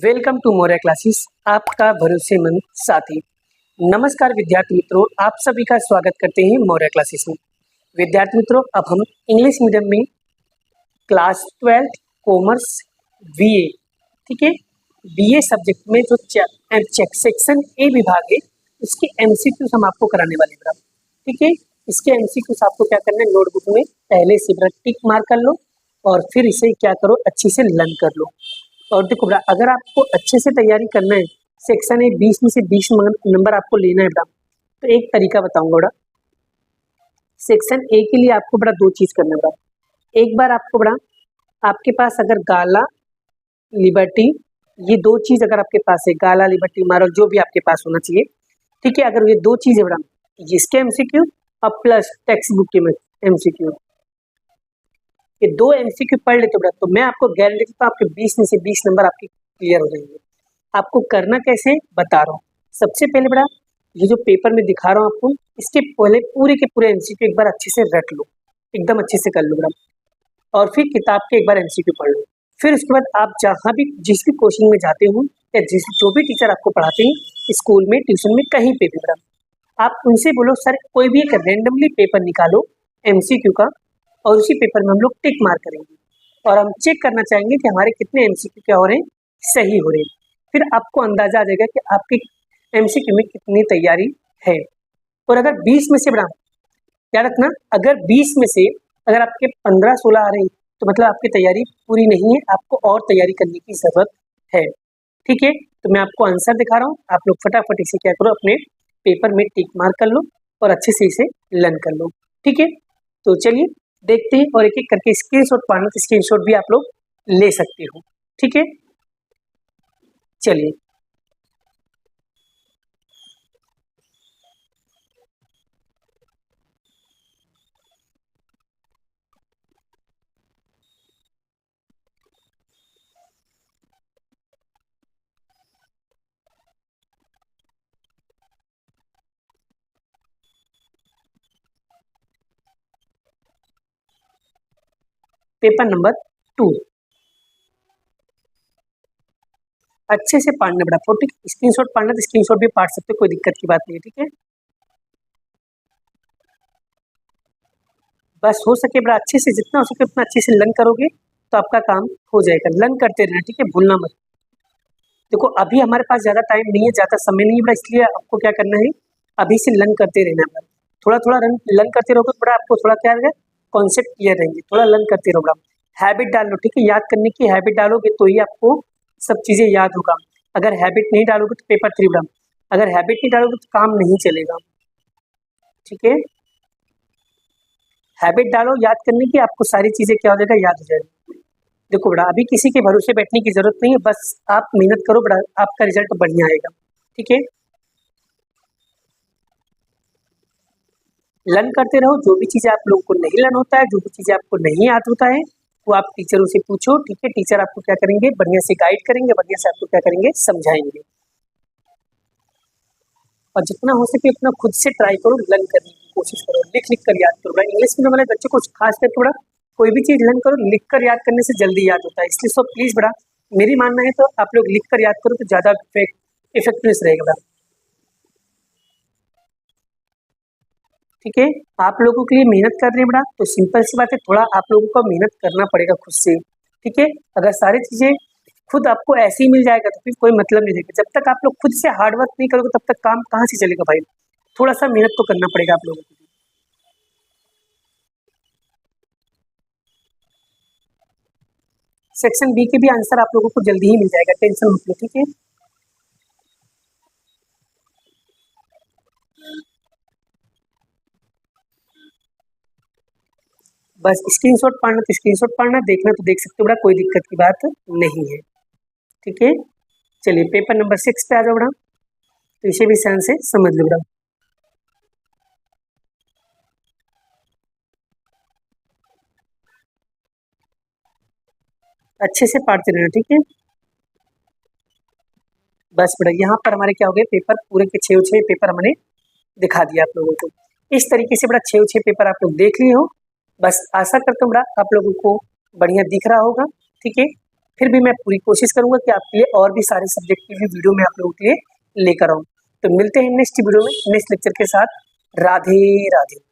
Welcome to Moriya classes, आपका भरोसेमंद साथी। नमस्कार विद्यार्थी मित्रों, आप सभी का स्वागत करते हैं मोरिया क्लासेस में। विद्यार्थी मित्रों, अब हम इंग्लिश मीडियम में क्लास 12 कॉमर्स बीए, ठीक है, बीए सब्जेक्ट में जो सेक्शन ए विभाग है उसके एमसीक्यूज हम आपको कराने वाले हैं। ठीक है, इसके एमसीक्यूज आपको क्या करना है, नोटबुक में पहले से टिक मार कर लो और फिर इसे क्या करो, अच्छे से लर्न कर लो। और देखो बेटा, अगर आपको अच्छे से तैयारी करना है, सेक्शन ए 20 में से 20 नंबर आपको लेना है बेटा, तो एक तरीका बताऊंगा बेटा। सेक्शन ए के लिए आपको बड़ा दो चीज करना है बेटा। एक बार आपको बेटा, आपके पास अगर गाला लिबर्टी, ये दो चीज अगर आपके पास है, गाला लिबर्टी मारल जो भी आपके पास होना चाहिए, ठीक है। अगर ये दो चीज है बेटा, इसके एमसीक्यू और प्लस टेक्स्ट बुक के एमसीक्यू, ये दो एमसीक्यू पढ़ लेते हो तो मैं आपको गारंटी देता हूँ आपके 20 में से 20 नंबर आपके क्लियर हो जाएंगे। आपको करना कैसे बता रहा हूँ। सबसे पहले बड़ा, ये जो पेपर में दिखा रहा हूँ आपको, इसके पहले पूरे के पूरे एमसीक्यू एक बार अच्छे से रट लो, एकदम अच्छे से कर लो बड़ा, और फिर किताब के एक बार एमसीक्यू पढ़ लो। फिर उसके बाद आप जहाँ भी जिस भी कोचिंग में जाते हो या जो भी टीचर आपको पढ़ाते हैं, स्कूल में, ट्यूशन में, कहीं पे भी बड़ा, आप उनसे बोलो सर कोई भी एक रेंडमली पेपर निकालो एमसीक्यू का, और उसी पेपर में हम लोग टिक मार करेंगे और हम चेक करना चाहेंगे कि हमारे कितने एमसीक्यू क्या हो रहे हैं, सही हो रहे हैं। फिर आपको अंदाजा आ जाएगा कि आपकी एमसीक्यू में कितनी तैयारी है। और अगर 20 में से बड़ा, याद रखना, अगर 20 में से अगर आपके 15-16 आ रहे हैं तो मतलब आपकी तैयारी पूरी नहीं है, आपको और तैयारी करने की जरूरत है। ठीक है, तो मैं आपको आंसर दिखा रहा हूँ, आप लोग फटाफट इसे क्या करो, अपने पेपर में टिक मार कर लो और अच्छे से इसे लर्न कर लो। ठीक है, तो चलिए देखते हैं, और एक एक करके स्क्रीनशॉट पाना तो स्क्रीनशॉट भी आप लोग ले सकते हो। ठीक है, चलिए पेपर नंबर 2 अच्छे से पढ़ना बड़ा फोटो, स्क्रीनशॉट पढ़ना तो स्क्रीनशॉट भी पढ़ सकते हो, कोई दिक्कत की बात नहीं है। ठीक है, बस हो सके बड़ा अच्छे से, जितना हो सके उतना अच्छे से लर्न करोगे तो आपका काम हो जाएगा। लर्न करते रहना, ठीक है, भूलना मत। देखो अभी हमारे पास ज़्यादा टाइम नहीं है, ज़्यादा समय नहीं है बड़ा, इसलिए आपको क्या करना है, अभी से लर्न करते रहना है। थोड़ा थोड़ा लर्न करते रहोगे तो बड़ा आपको थोड़ा क्या रहेगा, कॉन्सेप्ट क्लियर रहेंगे। थोड़ा लर्न करते रहो बड़ा, हैबिट डाल लो, ठीक है, याद करने की हैबिट डालोगे तो ही आपको सब चीज़ें याद होगा। अगर हैबिट नहीं डालोगे तो पेपर 3 बड़ा, अगर हैबिट नहीं डालोगे तो काम नहीं चलेगा। ठीक है, हैबिट डालो याद करने की, आपको सारी चीज़ें क्या हो जाएगा, याद हो जाएगा। देखो बड़ा, अभी किसी के भरोसे बैठने की जरूरत नहीं है, बस आप मेहनत करो बड़ा, आपका रिजल्ट बढ़िया आएगा। ठीक है, लर्न करते रहो, जो भी चीज़ें आप लोगों को नहीं लर्न होता है, जो भी चीज़ें आपको नहीं याद होता है, वो आप टीचरों से पूछो। ठीक है, टीचर आपको क्या करेंगे, बढ़िया से गाइड करेंगे, बढ़िया से आपको क्या करेंगे, समझाएंगे। और जितना हो सके उतना खुद से ट्राई करो, लर्न करने की कोशिश करो, लिख लिख कर याद करो। इंग्लिश में वाले बच्चों को खास कर थोड़ा, कोई भी चीज़ लर्न करो, लिख कर याद करने से जल्दी याद होता है, इसलिए सब प्लीज़ बड़ा, मेरी मानना है तो आप लोग लिख कर याद करो तो ज़्यादा इफेक्टिव रहेगा बड़ा। ठीक है, आप लोगों के लिए मेहनत कर रहे हैं बड़ा, तो सिंपल सी बात है, थोड़ा आप लोगों को मेहनत करना पड़ेगा खुद से। ठीक है, अगर सारी चीज़ें खुद आपको ऐसे ही मिल जाएगा तो फिर कोई मतलब नहीं रहेगा। जब तक आप लोग खुद से हार्ड वर्क नहीं करोगे तब तक काम कहाँ से चलेगा भाई। थोड़ा सा मेहनत तो करना पड़ेगा आप लोगों को। सेक्शन बी के भी आंसर आप लोगों को जल्दी ही मिल जाएगा, टेंशन मत लो। ठीक है, बस स्क्रीनशॉट पढ़ना तो स्क्रीनशॉट पढ़ना, देखना तो देख सकते हो बड़ा, कोई दिक्कत की बात नहीं है। ठीक है, चलिए पेपर नंबर 6 पे आ जाओ बड़ा, तो इसे भी ध्यान से समझ लो बड़ा। अच्छे से पढ़ते रहना। ठीक है, बस बड़ा, यहाँ पर हमारे क्या हो गए, पेपर पूरे के 6 पेपर हमने दिखा दिया आप लोगों को। इस तरीके से बड़ा 6 पेपर आप लोग देख लिए हो। बस आशा करता हूँ बड़ा आप लोगों को बढ़िया दिख रहा होगा। ठीक है, फिर भी मैं पूरी कोशिश करूंगा कि आपके लिए और भी सारे सब्जेक्ट की भी वीडियो मैं आप लोगों के लिए लेकर आऊँ। तो मिलते हैं नेक्स्ट वीडियो में नेक्स्ट लेक्चर के साथ। राधे राधे।